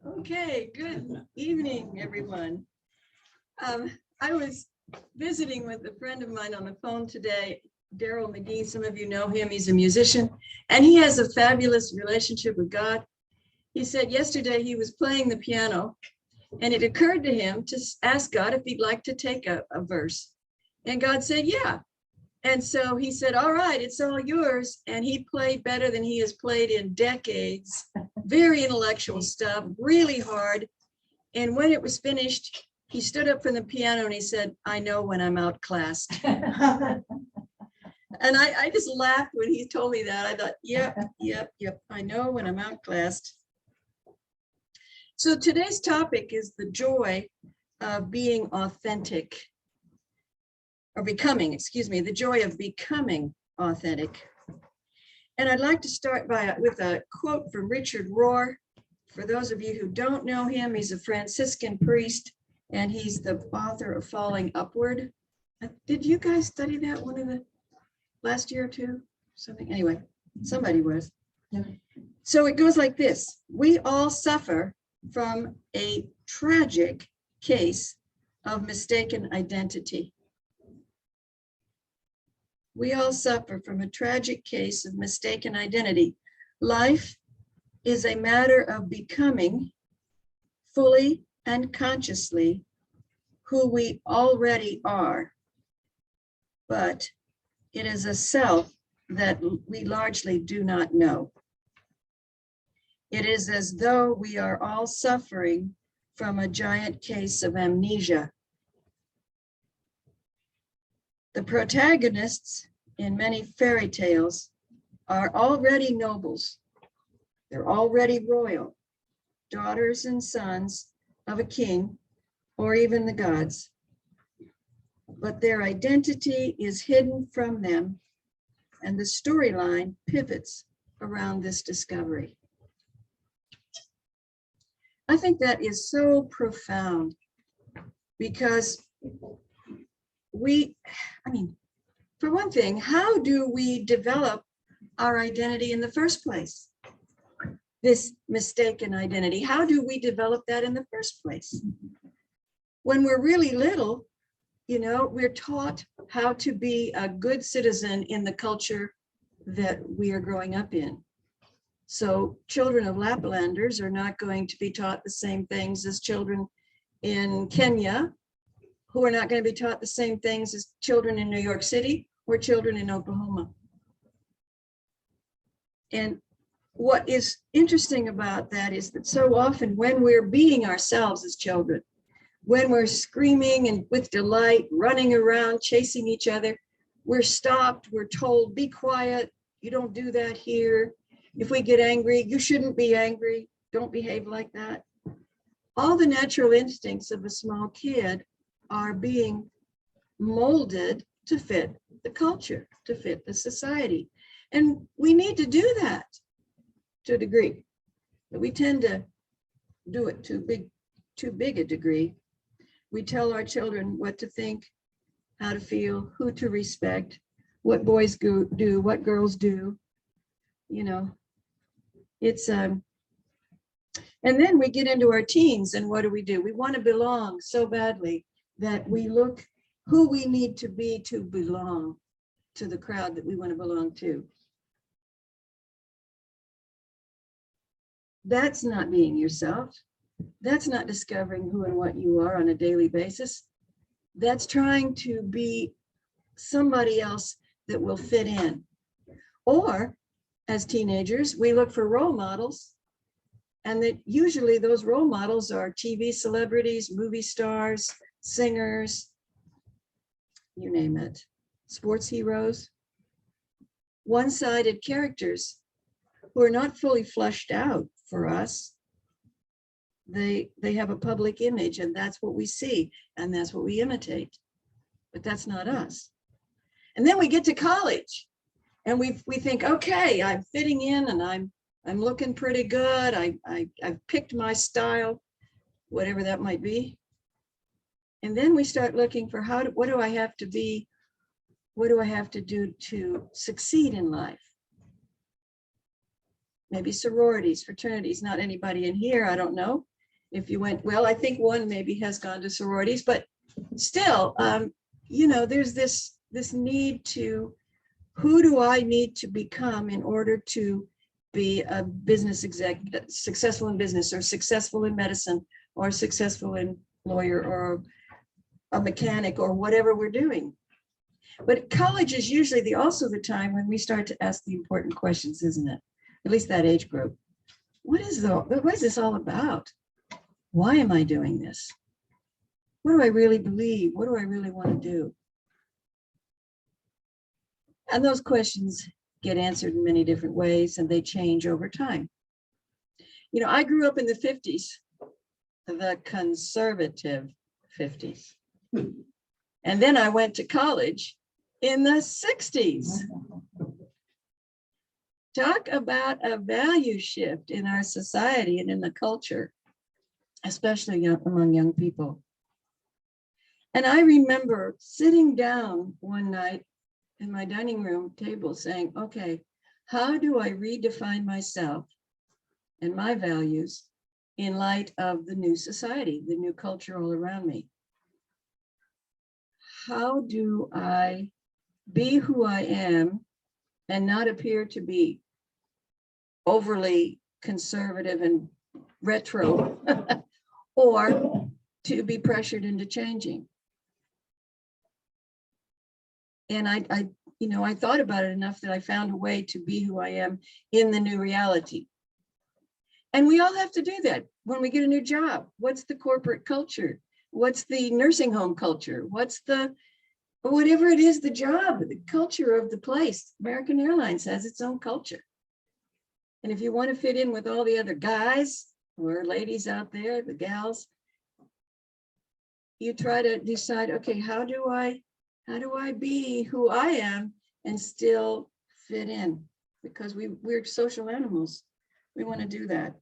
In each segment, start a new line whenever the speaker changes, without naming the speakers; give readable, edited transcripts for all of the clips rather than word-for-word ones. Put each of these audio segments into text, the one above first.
Okay, good evening, everyone. I was visiting with a friend of mine on the phone today, Daryl McGee. Some of you know him. He's a musician, and he has a fabulous relationship with God. He said yesterday he was playing the piano, and it occurred to him to ask God if he'd like to take a verse. And God said, yeah. And so he said, all right, it's all yours. And he played better than he has played in decades. Very intellectual stuff, really hard. And when it was finished, he stood up from the piano and he said, I know when I'm outclassed. And I just laughed when he told me that. I thought, yep, I know when I'm outclassed. So today's topic is the joy of being authentic. Or becoming, the joy of becoming authentic. And I'd like to start with a quote from Richard Rohr. For those of you who don't know him, he's a Franciscan priest, and he's the author of Falling Upward. Did you guys study that one of the last year or two? Something, anyway, somebody was. Yeah. So it goes like this. We all suffer from a tragic case of mistaken identity. We all suffer from a tragic case of mistaken identity. Life is a matter of becoming fully and consciously who we already are, but it is a self that we largely do not know. It is as though we are all suffering from a giant case of amnesia. The protagonists in many fairy tales are already nobles. They're already royal, daughters and sons of a king, or even the gods. But their identity is hidden from them, and the storyline pivots around this discovery. I think that is so profound because for one thing, how do we develop our identity in the first place? This mistaken identity, how do we develop that in the first place? When we're really little, we're taught how to be a good citizen in the culture that we are growing up in. So children of Laplanders are not going to be taught the same things as children in Kenya, who are not going to be taught the same things as children in New York City or children in Oklahoma. And what is interesting about that is that so often when we're being ourselves as children, when we're screaming and with delight, running around, chasing each other, we're stopped, we're told, be quiet, you don't do that here. If we get angry, you shouldn't be angry, don't behave like that. All the natural instincts of a small kid are being molded to fit the culture, to fit the society. And we need to do that to a degree, but we tend to do it too big a degree. We tell our children what to think, how to feel, who to respect, what boys do, what girls do, it's and then we get into our teens, and what do? We want to belong so badly that we look who we need to be to belong to the crowd that we want to belong to. That's not being yourself. That's not discovering who and what you are on a daily basis. That's trying to be somebody else that will fit in. Or as teenagers, we look for role models, and that usually those role models are TV celebrities, movie stars, singers, you name it, sports heroes, one-sided characters who are not fully fleshed out for us. They have a public image, and that's what we see, and that's what we imitate, but that's not us. And then we get to college, and we think, okay, I'm fitting in, and I'm looking pretty good. I've picked my style, whatever that might be. And then we start looking for what do I have to be? What do I have to do to succeed in life? Maybe sororities, fraternities, not anybody in here, I don't know. if you went, well, I think one maybe has gone to sororities, but still, you know, there's this need to, who do I need to become in order to be a business exec, successful in business, or successful in medicine, or successful in lawyer, or a mechanic, or whatever we're doing. But college is usually also the time when we start to ask the important questions, isn't it? At least that age group. What is this all about? Why am I doing this? What do I really believe? What do I really want to do? And those questions get answered in many different ways, and they change over time. You know, I grew up in the 50s, the conservative 50s. And then I went to college in the 60s. Talk about a value shift in our society and in the culture, especially among young people. And I remember sitting down one night in my dining room table saying, okay, how do I redefine myself and my values in light of the new society, the new culture all around me? How do I be who I am and not appear to be overly conservative and retro, or to be pressured into changing? And I thought about it enough that I found a way to be who I am in the new reality. And we all have to do that when we get a new job. What's the corporate culture? What's the nursing home culture? What's the, whatever it is, the job, the culture of the place? American Airlines has its own culture. And if you want to fit in with all the other guys or ladies out there, the gals, you try to decide, okay, how do I be who I am and still fit in? Because we're social animals. We want to do that.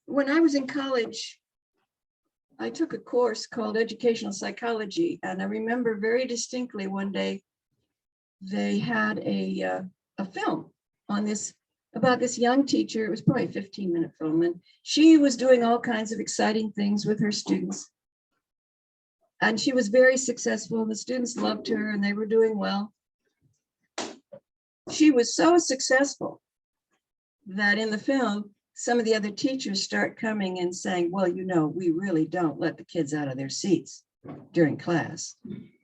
When I was in college, I took a course called Educational Psychology, and I remember very distinctly one day they had a film on this, about this young teacher. It was probably a 15-minute film, and she was doing all kinds of exciting things with her students. And she was very successful, and the students loved her, and they were doing well. She was so successful that in the film, some of the other teachers start coming and saying, well, you know, we really don't let the kids out of their seats during class.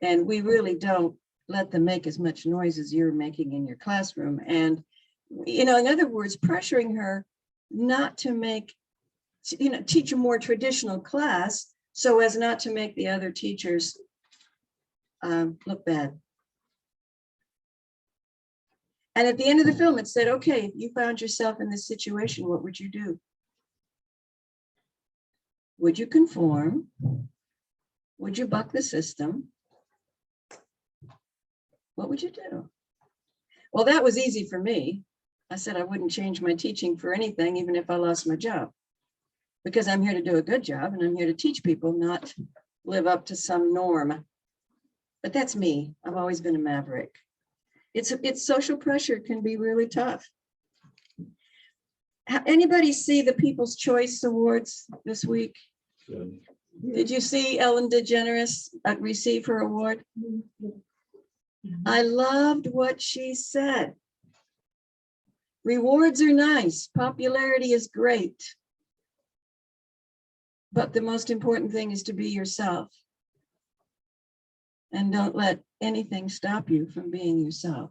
And we really don't let them make as much noise as you're making in your classroom. And, you know, in other words, pressuring her not to make, you know, teach a more traditional class so as not to make the other teachers look bad. And at the end of the film, it said, okay, if you found yourself in this situation, what would you do? Would you conform? Would you buck the system? What would you do? Well, that was easy for me. I said I wouldn't change my teaching for anything, even if I lost my job, because I'm here to do a good job and I'm here to teach people, not live up to some norm. But that's me. I've always been a maverick. It's social pressure can be really tough. Anybody see the People's Choice Awards this week? Did you see Ellen DeGeneres receive her award? I loved what she said. Rewards are nice, popularity is great, but the most important thing is to be yourself. And don't let anything stop you from being yourself.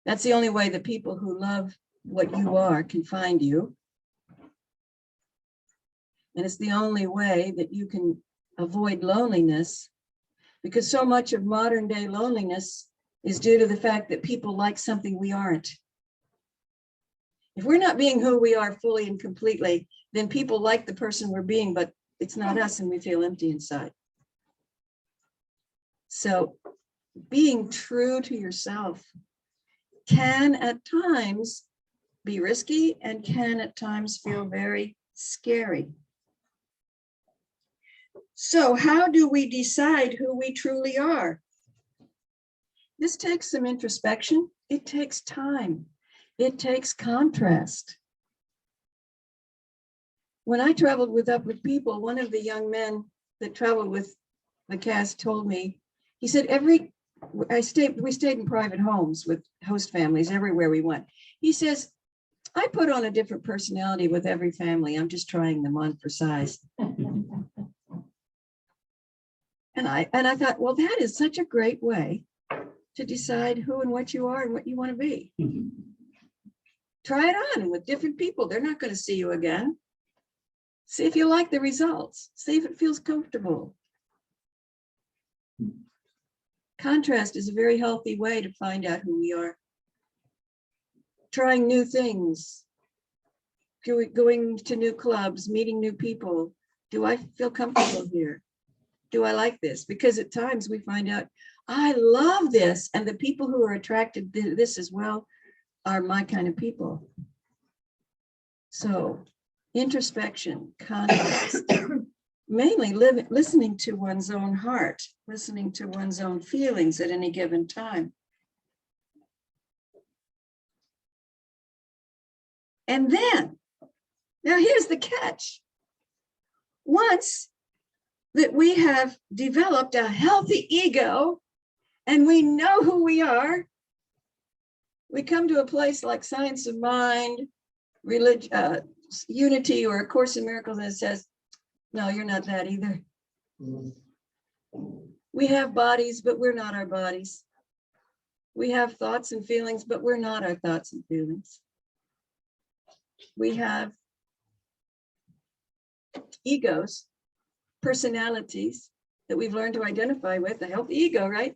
That's the only way that people who love what you are can find you. And it's the only way that you can avoid loneliness, because so much of modern day loneliness is due to the fact that people like something we aren't. If we're not being who we are fully and completely, then people like the person we're being, but it's not us and we feel empty inside. So being true to yourself can at times be risky and can at times feel very scary. So how do we decide who we truly are? This takes some introspection. It takes time. It takes contrast. When I traveled with Uplift People, one of the young men that traveled with the cast told me, he said, we stayed in private homes with host families everywhere we went. He says, I put on a different personality with every family. I'm just trying them on for size. And I thought, well, that is such a great way to decide who and what you are and what you want to be. Try it on with different people. They're not going to see you again. See if you like the results. See if it feels comfortable. Contrast is a very healthy way to find out who we are. Trying new things, going to new clubs, meeting new people. Do I feel comfortable here? Do I like this? Because at times we find out, I love this. And the people who are attracted to this as well are my kind of people. So introspection, contrast, mainly listening to one's own heart, listening to one's own feelings at any given time. And then, now here's the catch. Once that we have developed a healthy ego and we know who we are, we come to a place like Science of Mind, religion, Unity, or A Course in Miracles, and it says, no, you're not that either. We have bodies, but we're not our bodies. We have thoughts and feelings, but we're not our thoughts and feelings. We have egos, personalities that we've learned to identify with, a healthy ego, right?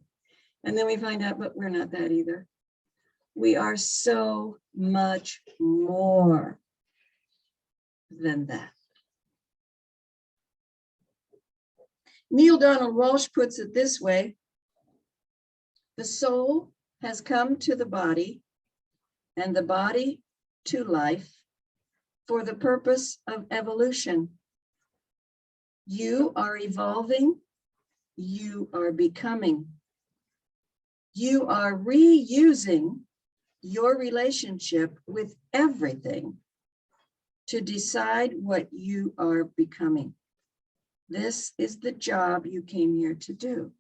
And then we find out, but we're not that either. We are so much more than that. Neale Donald Walsch puts it this way: the soul has come to the body and the body to life for the purpose of evolution. You are evolving, you are becoming. You are reusing your relationship with everything to decide what you are becoming. This is the job you came here to do.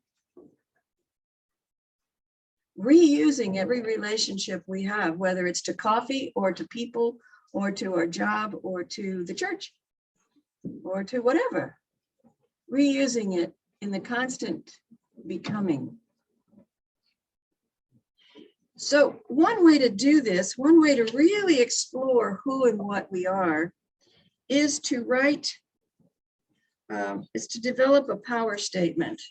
Reusing every relationship we have, whether it's to coffee or to people or to our job or to the church or to whatever. Reusing it in the constant becoming. So one way to do this, one way to really explore who and what we are, is to write, is to develop a power statement.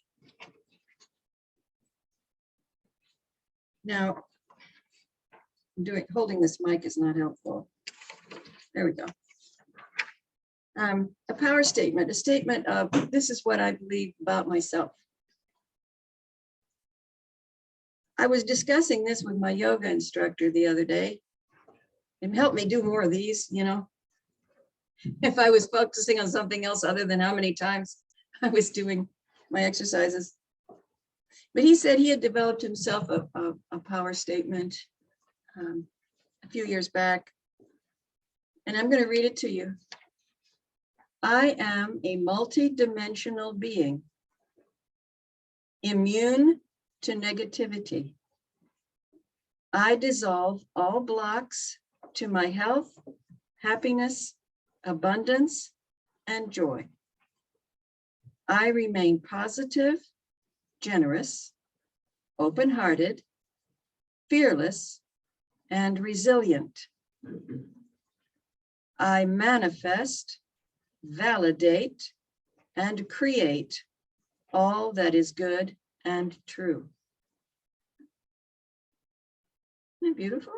Now, holding this mic is not helpful. There we go. A power statement, a statement of, this is what I believe about myself. I was discussing this with my yoga instructor the other day. It helped me do more of these, you know. If I was focusing on something else other than how many times I was doing my exercises. But he said he had developed himself a power statement a few years back. And I'm going to read it to you. I am a multidimensional being, immune to negativity. I dissolve all blocks to my health, happiness, abundance, and joy. I remain positive, generous, open-hearted, fearless, and resilient. I manifest, validate, and create all that is good and true. Isn't that beautiful?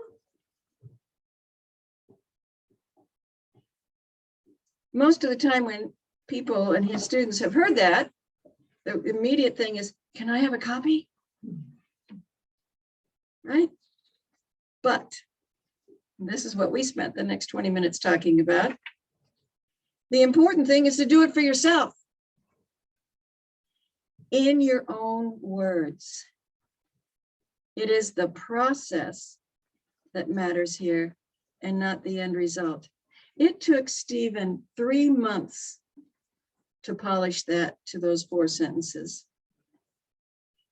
Most of the time when people and his students have heard that, the immediate thing is, can I have a copy? Right? But this is what we spent the next 20 minutes talking about. The important thing is to do it for yourself. In your own words. It is the process that matters here and not the end result. It took Stephen 3 months to polish that to those 4 sentences.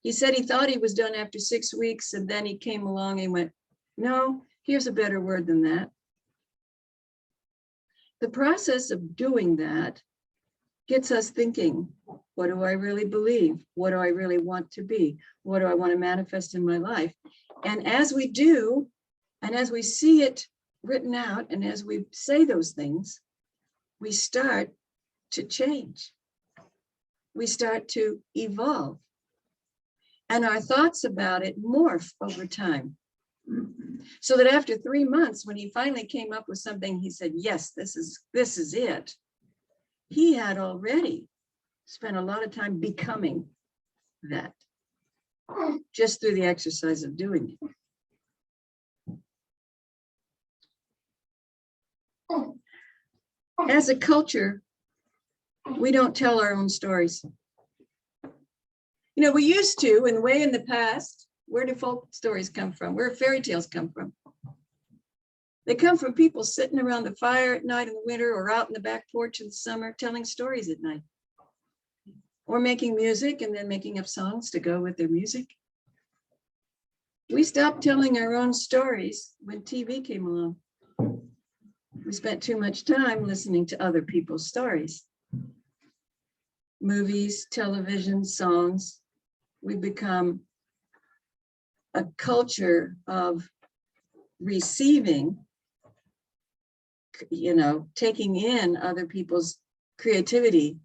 He said he thought he was done after 6 weeks, and then he came along and went, no, here's a better word than that. The process of doing that gets us thinking, what do I really believe? What do I really want to be? What do I want to manifest in my life? And as we do, and as we see it written out, and as we say those things, we start to change. We start to evolve. And our thoughts about it morph over time. So that after 3 months, when he finally came up with something, he said, yes, this is it. He had already spent a lot of time becoming that, just through the exercise of doing it. As a culture, we don't tell our own stories. You know, we used to, in the past. Where do folk stories come from? Where do fairy tales come from? They come from people sitting around the fire at night in the winter, or out in the back porch in the summer, telling stories at night, or making music and then making up songs to go with their music. We stopped telling our own stories when TV came along. We spent too much time listening to other people's stories. Movies, television, songs. We become a culture of receiving, you know, taking in other people's creativity,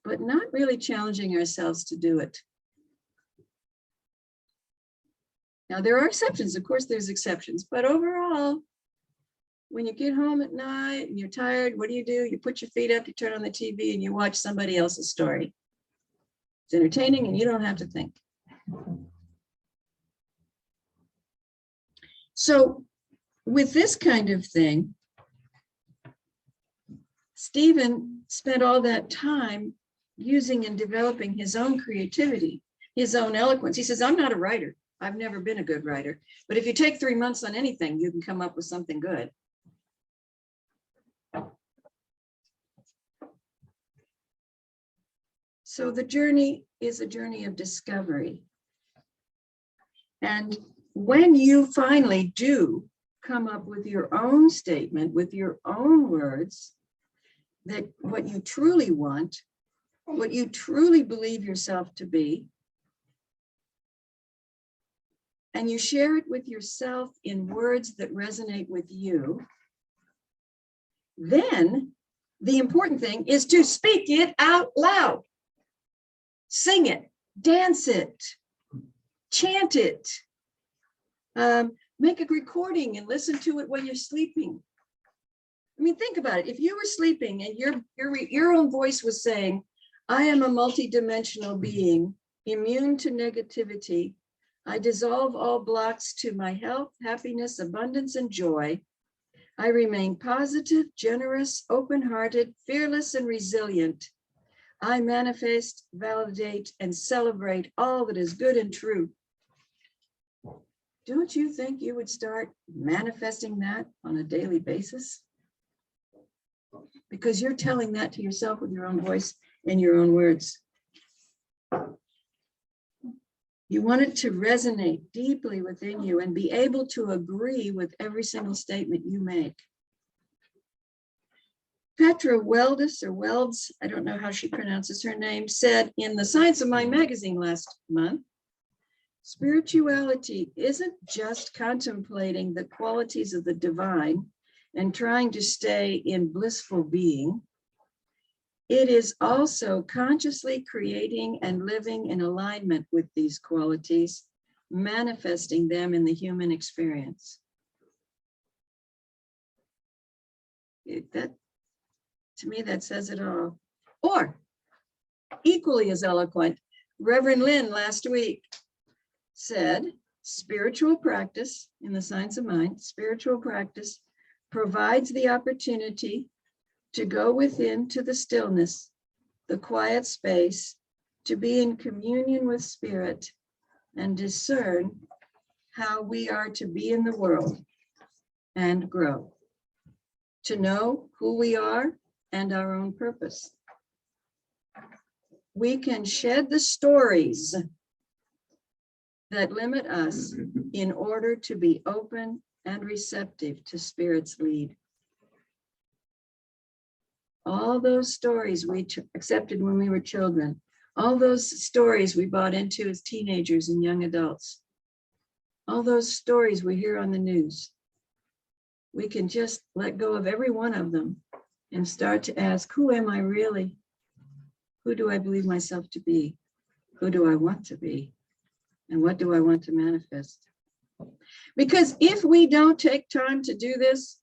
but not really challenging ourselves to do it. Now, there are exceptions. Of course, there's exceptions, but overall, when you get home at night and you're tired, what do? You put your feet up, you turn on the TV, and you watch somebody else's story. It's entertaining, and you don't have to think. So with this kind of thing, Stephen spent all that time using and developing his own creativity, his own eloquence. He says, I'm not a writer. I've never been a good writer. But if you take 3 months on anything, you can come up with something good. So the journey is a journey of discovery. And when you finally do come up with your own statement, with your own words, that what you truly want, what you truly believe yourself to be, and you share it with yourself in words that resonate with you, then the important thing is to speak it out loud. Sing it, dance it, chant it. Make a recording and listen to it when you're sleeping. I mean, think about it. If you were sleeping and your own voice was saying, I am a multidimensional being, immune to negativity. I dissolve all blocks to my health, happiness, abundance, and joy. I remain positive, generous, open-hearted, fearless, and resilient. I manifest, validate, and celebrate all that is good and true. Don't you think you would start manifesting that on a daily basis? Because you're telling that to yourself with your own voice and your own words. You want it to resonate deeply within you and be able to agree with every single statement you make. Petra Weldes, or Welds, I don't know how she pronounces her name, said in the Science of Mind magazine last month, spirituality isn't just contemplating the qualities of the divine and trying to stay in blissful being. It is also consciously creating and living in alignment with these qualities, manifesting them in the human experience. To me, that says it all. Or, equally as eloquent, Reverend Lynn last week said, spiritual practice, in the Science of Mind, spiritual practice provides the opportunity to go within to the stillness, the quiet space, to be in communion with spirit and discern how we are to be in the world and grow, to know who we are and our own purpose. We can shed the stories that limit us in order to be open and receptive to Spirit's lead. All those stories we accepted when we were children, all those stories we bought into as teenagers and young adults, all those stories we hear on the news, we can just let go of every one of them and start to ask, who am I really? Who do I believe myself to be? Who do I want to be? And what do I want to manifest? Because if we don't take time to do this,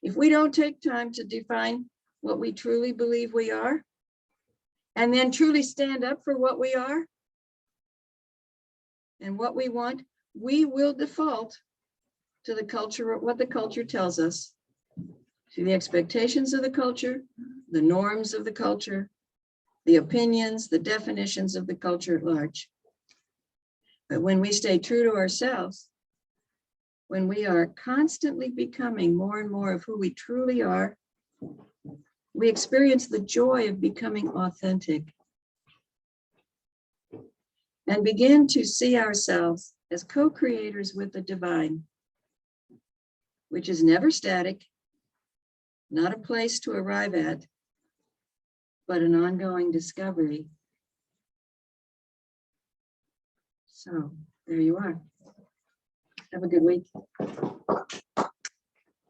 if we don't take time to define what we truly believe we are, and then truly stand up for what we are and what we want, we will default to the culture, what the culture tells us, to the expectations of the culture, the norms of the culture, the opinions, the definitions of the culture at large. But when we stay true to ourselves, when we are constantly becoming more and more of who we truly are, we experience the joy of becoming authentic and begin to see ourselves as co-creators with the divine, which is never static, not a place to arrive at, but an ongoing discovery. So there you are. Have a good week.